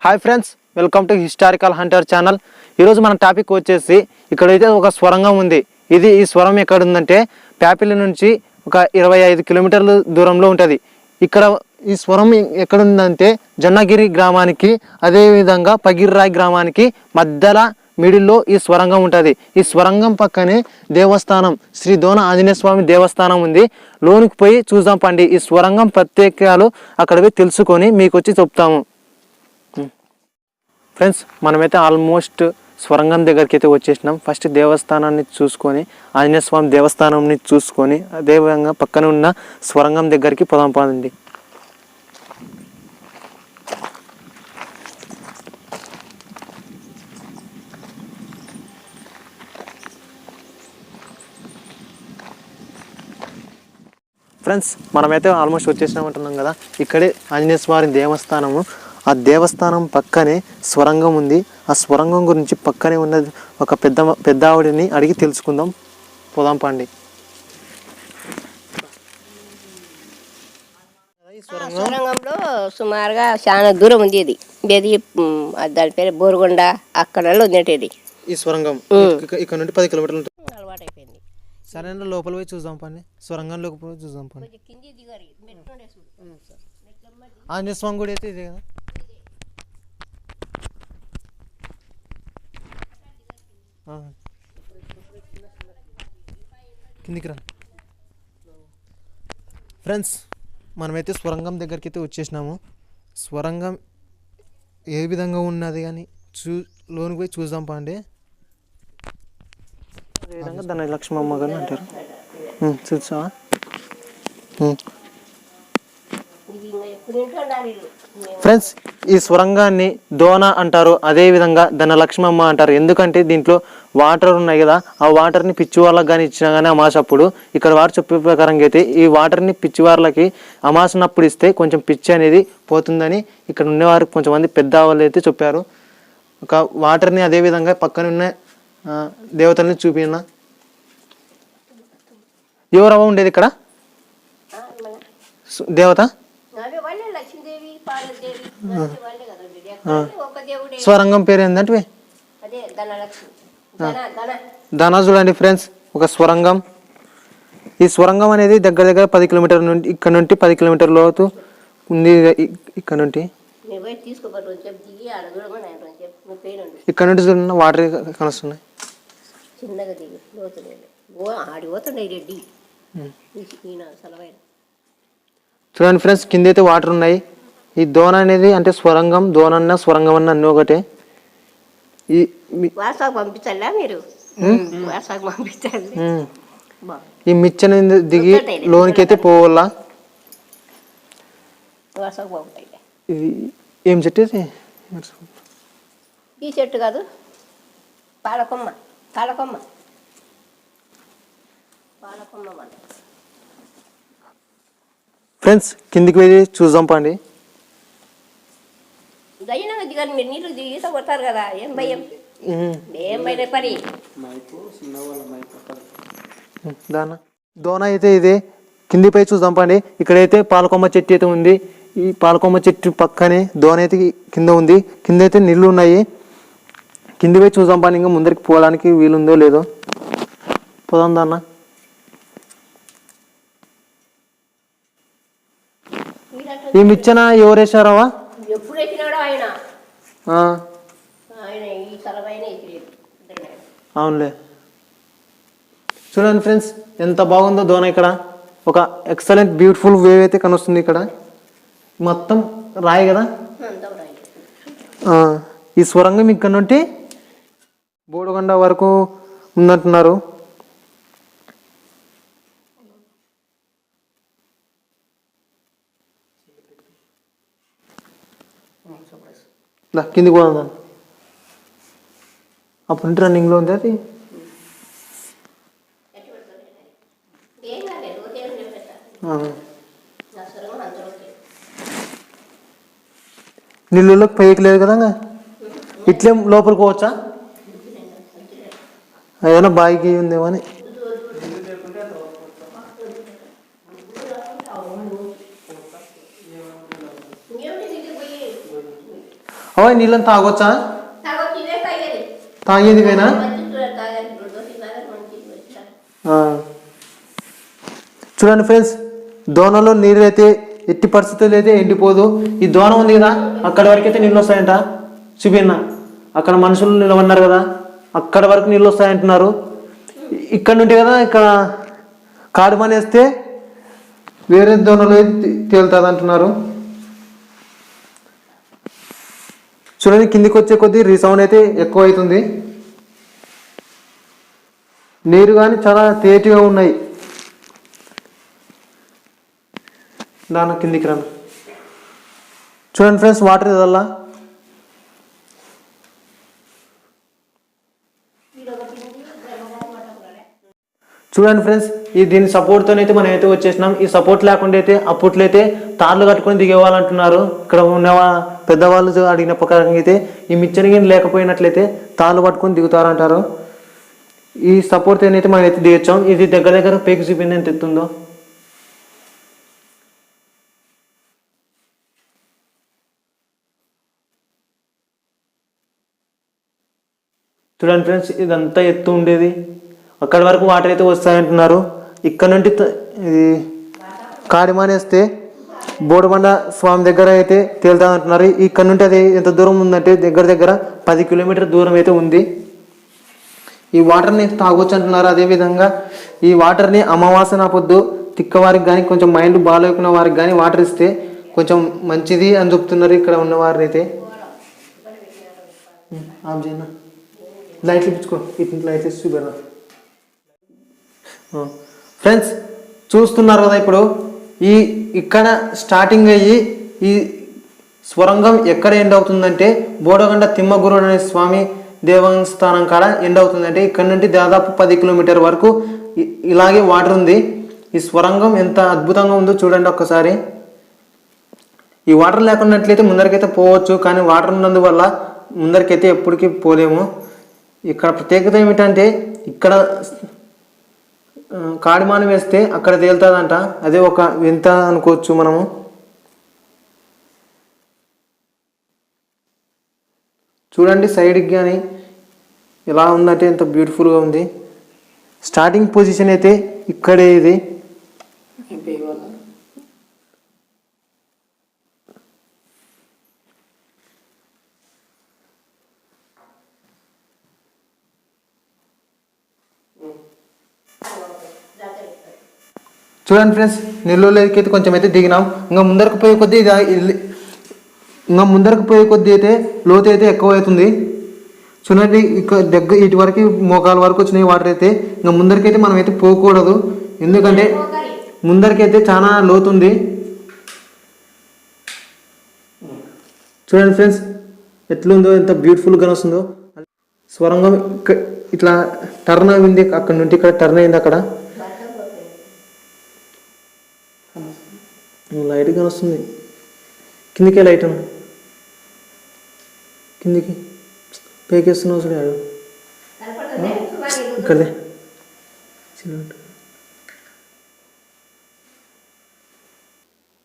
Hi friends, welcome to historical Hunter channel. ఈరోజు మన topic వచ్చేసి ఇక్కడైతే ఒక స్వరంగం ఉంది. ఈ స్వరం ఎక్కడ ఉందంటే ప్యాపిలి నుంచి ఒక 25 కిలోమీటర్ల దూరంలో ఉంటుంది. ఇక్కడ ఈ స్వరం ఎక్కడ ఉందంటే జొన్నగిరి గ్రామానికి అదేవిధంగా పగిర్రాయ్ గ్రామానికి మధ్యలో మిడిల్లో ఈ స్వరంగం ఉంటుంది. ఈ స్వరంగం పక్కనే దేవస్థానం శ్రీ దోన ఆంజనేయ స్వామి దేవస్థానం ఉంది. లోనికి పోయి చూద్దాం పండి. ఈ స్వరంగం ప్రత్యేకాలు అక్కడ పోయి తెలుసుకొని మీకు వచ్చి చెప్తాము. ఫ్రెండ్స్, మనమైతే ఆల్మోస్ట్ స్వరంగం దగ్గరికి అయితే వచ్చేసినాం. ఫస్ట్ దేవస్థానాన్ని చూసుకొని ఆంజనేయ స్వామి దేవస్థానాన్ని చూసుకొని అదేవిధంగా పక్కన ఉన్న స్వరంగం దగ్గరికి పోదాం పదండి. ఫ్రెండ్స్, మనమైతే ఆల్మోస్ట్ వచ్చేసినామంటున్నాం కదా. ఇక్కడే ఆంజనేయ స్వామి దేవస్థానము. ఆ దేవస్థానం పక్కనే స్వరంగం ఉంది. ఆ స్వరంగం గురించి పక్కనే ఉన్నది ఒక పెద్ద ఆవిడని అడిగి తెలుసుకుందాం. పోదాం పండి. స్వరంగంలో సుమారుగా చాలా దూరం ఉంది. ఇది దాని పేరు బోరుగొండ, అక్కడ ఉండేది ఈ స్వరంగం. ఇక్కడ నుండి 10 కిలోమీటర్లు ఉంటుంది. అలవాటు అయిపోయింది. సరే, లోపల పోయి చూద్దాం పండి. స్వరంగంలోకి పోయి చూద్దాం పండి. ఆంజనేయ స్వామి గుడి అయితే ఇదే కదా. కిందికి రా ఫ్రెండ్స్. మనమైతే స్వరంగం దగ్గరికి అయితే వచ్చేసినాము. స్వరంగం ఏ విధంగా ఉన్నది కానీ లోనికి పోయి చూద్దాం పండి. అదేవిధంగా దాన్ని లక్ష్మమ్మ గారు అంటారు. చూసా ఫ్రెండ్స్, ఈ స్వరంగాన్ని దోన అంటారు, అదేవిధంగా ధనలక్ష్మమ్మ అంటారు. ఎందుకంటే దీంట్లో వాటర్ ఉన్నాయి కదా, ఆ వాటర్ని పిచ్చి వాళ్ళకి కానీ ఇచ్చినా కానీ అమాసప్పుడు ఇక్కడ వారు చెప్పే ప్రకారంగా అయితే ఈ వాటర్ని పిచ్చి వాళ్ళకి అమాసనప్పుడు ఇస్తే కొంచెం పిచ్చి అనేది పోతుందని ఇక్కడ ఉన్నవారు కొంచెంమంది పెద్ద వాళ్ళు అయితే చెప్పారు. ఒక వాటర్ని అదేవిధంగా పక్కన ఉన్న దేవతల్ని చూపిన ఎవరవ ఉండేది ఇక్కడ దేవత స్వరంగం పేరు ఏంటంటే ధన. చూడండి ఫ్రెండ్స్, ఒక స్వరంగం. ఈ స్వరంగం అనేది దగ్గర 10 కిలోమీటర్ల నుండి ఇక్కడ నుండి 10 కిలోమీటర్ల లోతు ఉంది. ఇక్కడ నుండి ఇక్కడ నుండి చూడండి వాటర్ కలుస్తున్నాయి. చూడండి ఫ్రెండ్స్, కింద అయితే వాటర్ ఉన్నాయి. ఈ దోన అనేది అంటే స్వరంగం, దోనన్న స్వరంగం అన్న అన్నీ ఒకటే. ఈ మిచ్చన దిగి లోనికి అయితే పోవాలా. ఇది ఏం చెట్టు? ఈ చెట్టు కాదు, పాలకొమ్మ. పాలకొమ్మ పాలకొమ్మ. ఫ్రెండ్స్, కిందికి వెళ్ళి చూద్దాం పండి. మీరు నీళ్ళు ఈత కొడతారు కదా, ఏం భయం? ఏం భయం పని. దోన అయితే ఇదే. కిందిపై చూద్దాం పండి. ఇక్కడైతే పాలకొమ్మ చెట్టు అయితే ఉంది. ఈ పాలకొమ్మ చెట్టు పక్కనే దోన అయితే కింద ఉంది. కింద అయితే నీళ్ళు ఉన్నాయి. కిందిపై చూద్దాం పండి. ఇంకా ముందరికి పోవడానికి వీలుందో లేదో. పోదాం దాన్న. ఈ మిచ్చన ఎవరు వేసారావా? ఎప్పుడు వేసినాడో ఆయన. అవునులే. చూడండి ఫ్రెండ్స్, ఎంత బాగుందో దోన. ఇక్కడ ఒక ఎక్సలెంట్ బ్యూటిఫుల్ వేవ్ అయితే కనొస్తుంది. ఇక్కడ మొత్తం రాయి కదా. ఈ స్వరంగం ఇక్కడ నుండి బోడుగొండ వరకు ఉన్నట్టున్నారు. కిందికి పోదాం. అప్పుడు రన్నింగ్లో ఉంది అది. నీళ్ళలోకి పైకి లేదు కదా. ఇట్లే లోపలికి పోవచ్చా? ఏదైనా బాయికి ఉందేమో అని. అవా నీళ్ళని తాగొచ్చా? తాగేది వేనా? చూడండి ఫ్రెండ్స్, దోణలో నీరు అయితే ఎట్టి పరిస్థితులు అయితే ఎండిపోదు. ఈ దోణ ఉంది కదా, అక్కడ వరకు అయితే నీళ్ళు వస్తాయంట. చూపిన్న అక్కడ మనుషులు నిలబడినారు కదా, అక్కడ వరకు నీళ్ళు వస్తాయంటున్నారు. ఇక్కడ నుండి కదా ఇక్కడ కాడు మానేస్తే వేరే దోణలో తేలుతుంది అంటున్నారు. చూడండి, కిందికి వచ్చే కొద్దీ రీసౌండ్ అయితే ఎక్కువ అవుతుంది. నీరు కానీ చాలా తేటిగా ఉన్నాయి. దాని కిందికి రాను. చూడండి ఫ్రెండ్స్, వాటర్ ఇదల్లా. చూడండి ఫ్రెండ్స్, ఈ దీని సపోర్ట్తో అయితే మనం అయితే వచ్చేసినాం. ఈ సపోర్ట్ లేకుండా అయితే అప్పట్లో అయితే తాళ్ళు కట్టుకొని దిగేవాళ్ళు అంటున్నారు. ఇక్కడ ఉన్న పెద్దవాళ్ళు అడిగిన ప్రకారంగా అయితే ఈ మిచ్చనిగిన లేకపోయినట్లయితే తాళ్ళు పట్టుకొని దిగుతారంటారు. ఈ సపోర్ట్ అయితే మనం అయితే దిగొచ్చాం. ఇది దగ్గర దగ్గర పేకు చూపింది ఎంత ఎత్తుందో. చూడండి ఫ్రెండ్స్, ఇదంతా ఎత్తు ఉండేది. అక్కడి వరకు వాటర్ అయితే వస్తాయంటున్నారు. ఇక్కడ నుండి ఇది కాడి మానేస్తే బోడబండ స్వామి దగ్గర అయితే తేలుతామంటున్నారు. ఇక్కడ నుండి అది ఎంత దూరం ఉందంటే దగ్గర దగ్గర 10 కిలోమీటర్ దూరం అయితే ఉంది. ఈ వాటర్ని తాగొచ్చు అంటున్నారు. అదేవిధంగా ఈ వాటర్ని అమావాస్య పొద్దు తిక్క వారికి కానీ కొంచెం మైండ్ బాగాలేకున్న వారికి కానీ వాటర్ ఇస్తే కొంచెం మంచిది అని చెప్తున్నారు ఇక్కడ ఉన్న వారిని అయితే. లైట్లు ఇప్పించుకో, ఇటు లైట్లు వేసి చూపెడదాం. ఫ్రెండ్స్ చూస్తున్నారు కదా, ఇప్పుడు ఇక్కడ స్టార్టింగ్ అయ్యి ఈ స్వరంగం ఎక్కడ ఎండ్ అవుతుందంటే బోడగండ తిమ్మగురుడు అనే స్వామి దేవస్థానం కాడ ఎండ్ అవుతుందంటే ఇక్కడ నుండి దాదాపు 10 కిలోమీటర్ వరకు ఇలాగే వాటర్ ఉంది. ఈ స్వరంగం ఎంత అద్భుతంగా ఉందో చూడండి ఒక్కసారి. ఈ వాటర్ లేకున్నట్లయితే ముందరికైతే పోవచ్చు, కానీ వాటర్ ఉన్నందువల్ల ముందరికైతే ఎప్పటికీ పోలేము. ఇక్కడ ప్రత్యేకత ఏమిటంటే ఇక్కడ కాడిమాను వేస్తే అక్కడ తేలుతుందంట. అదే ఒక వింత అనుకోవచ్చు మనము. చూడండి సైడ్కి కానీ ఎలా ఉందంటే ఎంత బ్యూటిఫుల్గా ఉంది. స్టార్టింగ్ పొజిషన్ అయితే ఇక్కడే ఇది. చూడండి ఫ్రెండ్స్, నెల్లూరులోకి అయితే కొంచెం అయితే దిగినాం. ఇంకా ముందరకు పోయే కొద్దీ అయితే లోతు అయితే ఎక్కువ అవుతుంది. చూడండి, ఇక్కడ దగ్గర ఇటు వరకు మోకాల వరకు వచ్చినాయి వాటర్ అయితే. ఇంకా ముందరికైతే మనం అయితే పోకూడదు, ఎందుకంటే ముందరికైతే చాలా లోతు ఉంది. చూడండి ఫ్రెండ్స్, ఎట్లుందో ఎంత బ్యూటిఫుల్గా వస్తుందో. స్వరంగం ఇట్లా టర్న్ అయింది, అక్కడ నుండి ఇక్కడ టర్న్ అయింది. అక్కడ లైట్గా వస్తుంది. కిందికే లైట్ అన్న, కిందికి పేకేస్తున్నావు చూడాడు ఇక్కడే.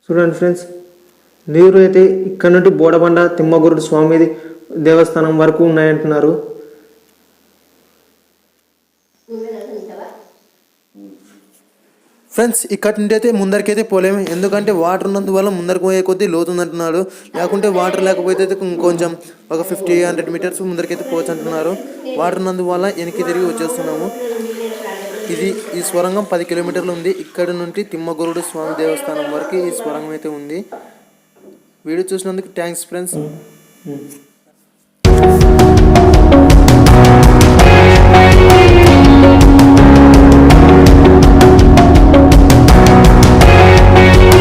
చూడండి ఫ్రెండ్స్, నీరు అయితే ఇక్కడ నుండి బోడబండ తిమ్మగురుడు స్వామి దేవస్థానం వరకు ఉన్నాయంటున్నారు. ఫ్రెండ్స్, ఇక్కడ నుండి అయితే ముందరికైతే పోలేము, ఎందుకంటే వాటర్ ఉన్నందువల్ల ముందరికి పోయే కొద్దీ లోతుందంటున్నాడు. లేకుంటే వాటర్ లేకపోతే అయితే కొంచెం ఒక 50-100 మీటర్స్ ముందరికైతే పోవచ్చు అంటున్నారు. వాటర్ ఉన్నందువల్ల వెనక్కి తిరిగి వచ్చేస్తున్నాము. ఈ స్వరంగం 10 కిలోమీటర్లు ఉంది. ఇక్కడ నుండి తిమ్మగురుడు స్వామి దేవస్థానం వరకు ఈ స్వరంగం అయితే ఉంది. వీడియో చూసినందుకు థ్యాంక్స్ ఫ్రెండ్స్.